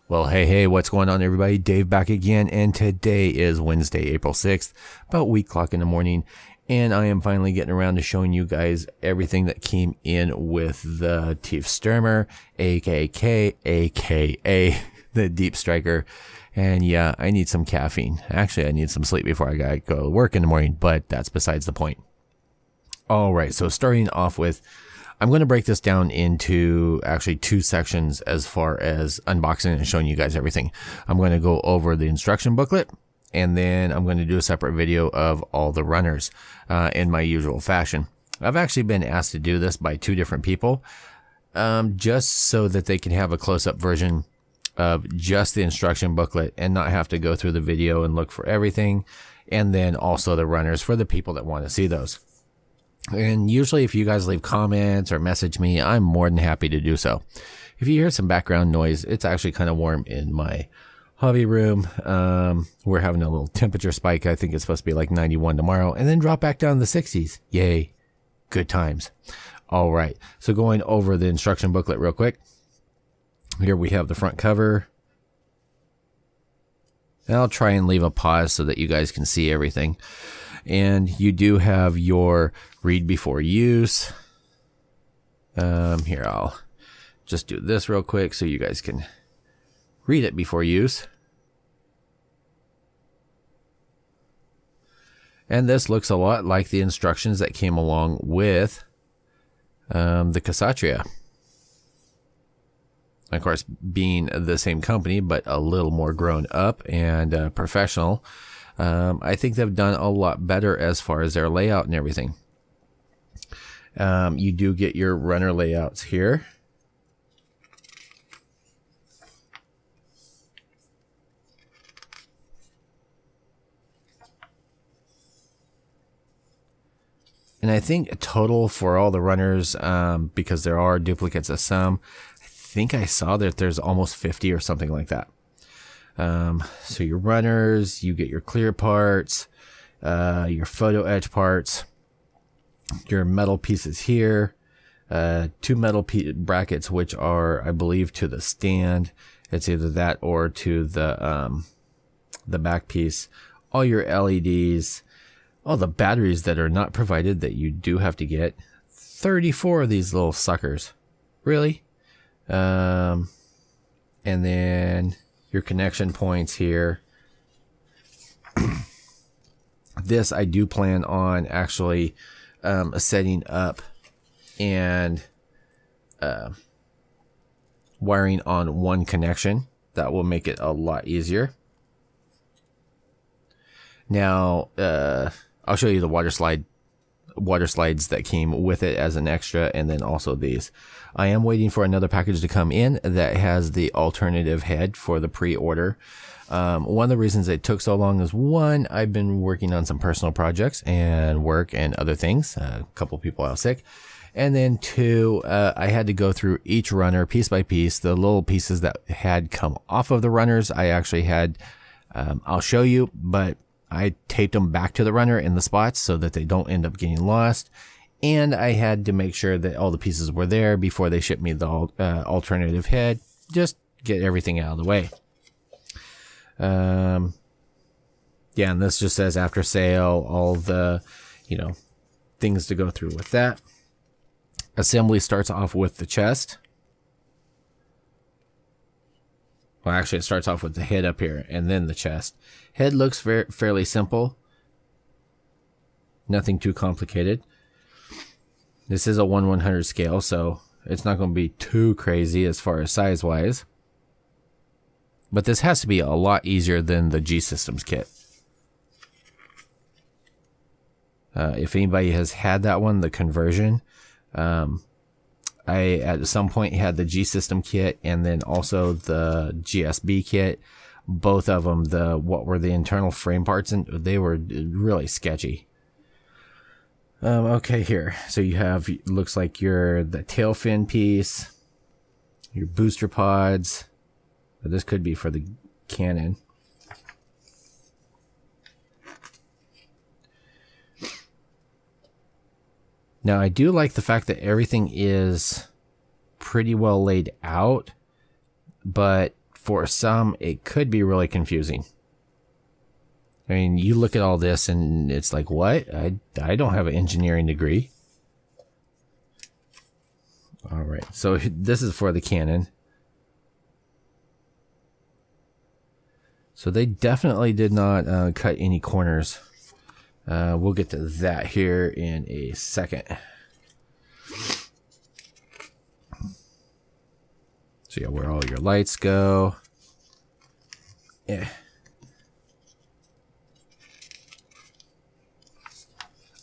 Well, hey, what's going on, everybody? Dave back again, and today is Wednesday, April 6th, about week clock in the morning, and I am finally getting around to showing you guys everything that came in with the Tief Sturmer, aka the Deepstriker. And yeah, I need some caffeine. Actually, I need some sleep before I gotta go to work in the morning, but that's besides the point. All right, so starting off with, I'm going to break this down into actually two sections as far as unboxing and showing you guys everything. I'm going to go over the instruction booklet, and then I'm going to do a separate video of all the runners in my usual fashion. I've actually been asked to do this by two different people, just so that they can have a close-up version of just the instruction booklet and not have to go through the video and look for everything, and then also the runners for the people that want to see those. And usually if you guys leave comments or message me, I'm more than happy to do so. If you hear some background noise, it's actually kind of warm in my hobby room. We're having a little temperature spike. I think it's supposed to be like 91 tomorrow and then drop back down to the 60s. Yay. Good times. All right. So going over the instruction booklet real quick. Here we have the front cover. And I'll try and leave a pause so that you guys can see everything. And you do have your read before use. Here, I'll just do this real quick so you guys can read it before use. And this looks a lot like the instructions that came along with the Kshatriya. Of course, being the same company, but a little more grown up and professional. I think they've done a lot better as far as their layout and everything. You do get your runner layouts here. And I think total for all the runners, because there are duplicates of some, I think I saw that there's almost 50 or something like that. So your runners, you get your clear parts, your photo etch parts, your metal pieces here, two metal brackets, which are, I believe, to the stand. It's either that or to the back piece, all your LEDs, all the batteries that are not provided that you do have to get, 34 of these little suckers. Really? And then your connection points here. This I do plan on actually setting up and wiring on one connection. That will make it a lot easier. Now I'll show you the water slides that came with it as an extra, and then also these. I am waiting for another package to come in that has the alternative head for the pre-order. One of the reasons it took so long is, one, I've been working on some personal projects and work and other things. A couple people out sick. And then two, I had to go through each runner piece by piece. The little pieces that had come off of the runners, I actually had, I'll show you, but I taped them back to the runner in the spots so that they don't end up getting lost. And I had to make sure that all the pieces were there before they shipped me the alternative head. Just get everything out of the way. Yeah, and this just says after sale, all the, things to go through with that. Assembly starts off with the chest. Well, actually, it starts off with the head up here and then the chest. Head looks fairly simple. Nothing too complicated. This is a 1/100 scale, so it's not going to be too crazy as far as size-wise. But this has to be a lot easier than the G-Systems kit. If anybody has had that one, the conversion, I at some point had the G-System kit and then also the GSB kit. Both of them, what were the internal frame parts, and they were really sketchy. Okay, here. So you have, looks like the tail fin piece, your booster pods. This could be for the cannon. Now, I do like the fact that everything is pretty well laid out, but for some, it could be really confusing. I mean, you look at all this and it's like, what? I don't have an engineering degree. All right, so this is for the cannon. So they definitely did not cut any corners. We'll get to that here in a second. So yeah, where all your lights go. Yeah.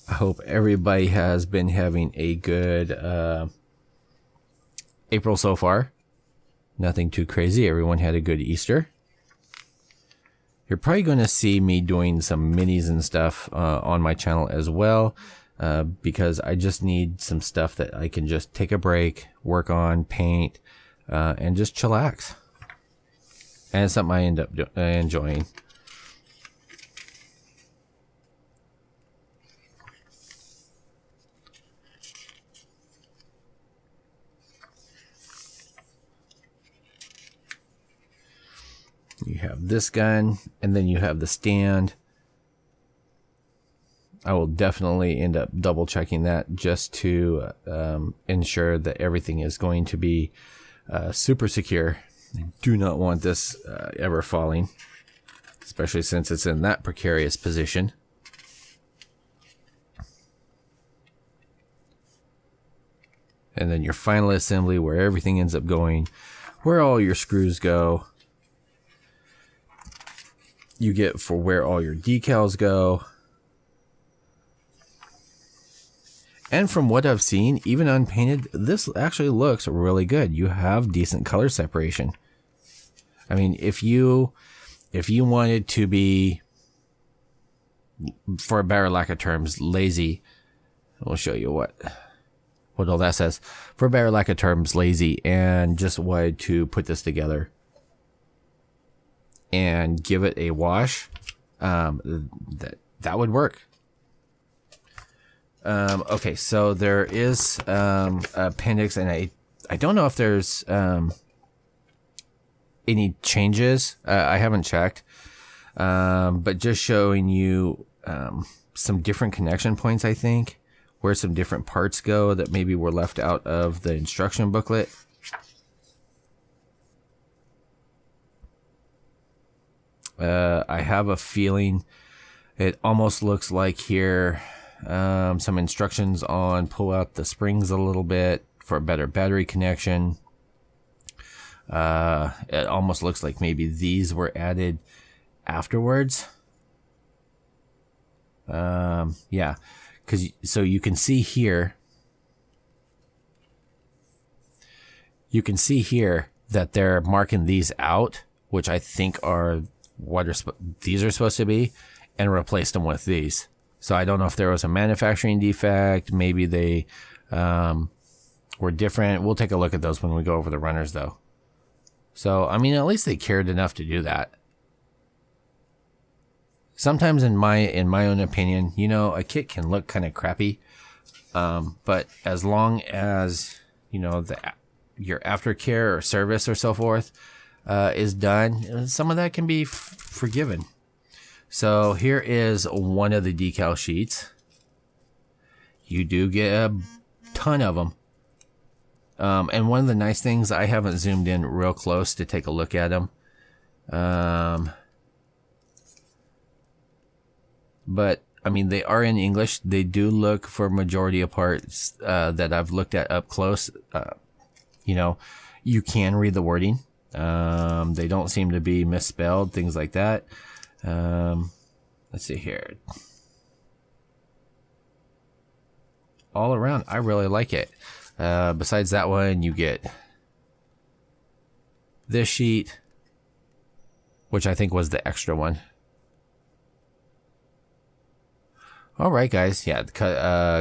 I hope everybody has been having a good April so far. Nothing too crazy. Everyone had a good Easter. You're probably going to see me doing some minis and stuff on my channel as well, because I just need some stuff that I can just take a break, work on, paint, and just chillax. And it's something I end up enjoying. You have this gun, and then you have the stand. I will definitely end up double checking that just to ensure that everything is going to be super secure. I do not want this ever falling, especially since it's in that precarious position. And then your final assembly, where everything ends up going, where all your screws go. You get for where all your decals go. And from what I've seen, even unpainted, this actually looks really good. You have decent color separation. I mean, if you wanted to be, for a better lack of terms, lazy, we'll show you what all that says. For a better lack of terms, lazy, and just wanted to put this together and give it a wash, that would work. Okay, so there is appendix, and I don't know if there's any changes. I haven't checked, but just showing you some different connection points, I think, where some different parts go that maybe were left out of the instruction booklet. I have a feeling it almost looks like here some instructions on pull out the springs a little bit for a better battery connection. It almost looks like maybe these were added afterwards. Yeah, so you can see here. You can see here that they're marking these out, which I think are what these are supposed to be, and replaced them with these. So I don't know if there was a manufacturing defect. Maybe they were different. We'll take a look at those when we go over the runners, though. So, I mean, at least they cared enough to do that. Sometimes, in my own opinion, you know, a kit can look kind of crappy, but as long as, you know, your aftercare or service or so forth is done, some of that can be forgiven. So here is one of the decal sheets. You do get a ton of them. And one of the nice things, I haven't zoomed in real close to take a look at them. But I mean, they are in English. They do look, for majority of parts that I've looked at up close, you know, you can read the wording. They don't seem to be misspelled, things like that. Let's see here. All around, I really like it. Besides that one, you get this sheet, which I think was the extra one. All right, guys. Yeah,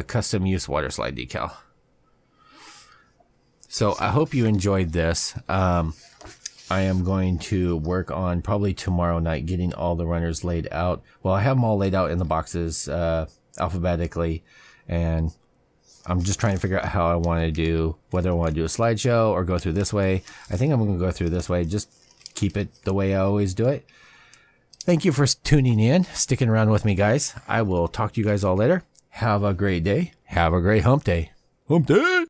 custom use water slide decal. So I hope you enjoyed this. I am going to work on probably tomorrow night getting all the runners laid out. Well, I have them all laid out in the boxes alphabetically, and I'm just trying to figure out how I want to do, whether I want to do a slideshow or go through this way. I think I'm going to go through this way just keep it the way I always do it. Thank you for tuning in, sticking around with me, guys. I will talk to you guys all later. Have a great day. Have a great hump day. Hump day.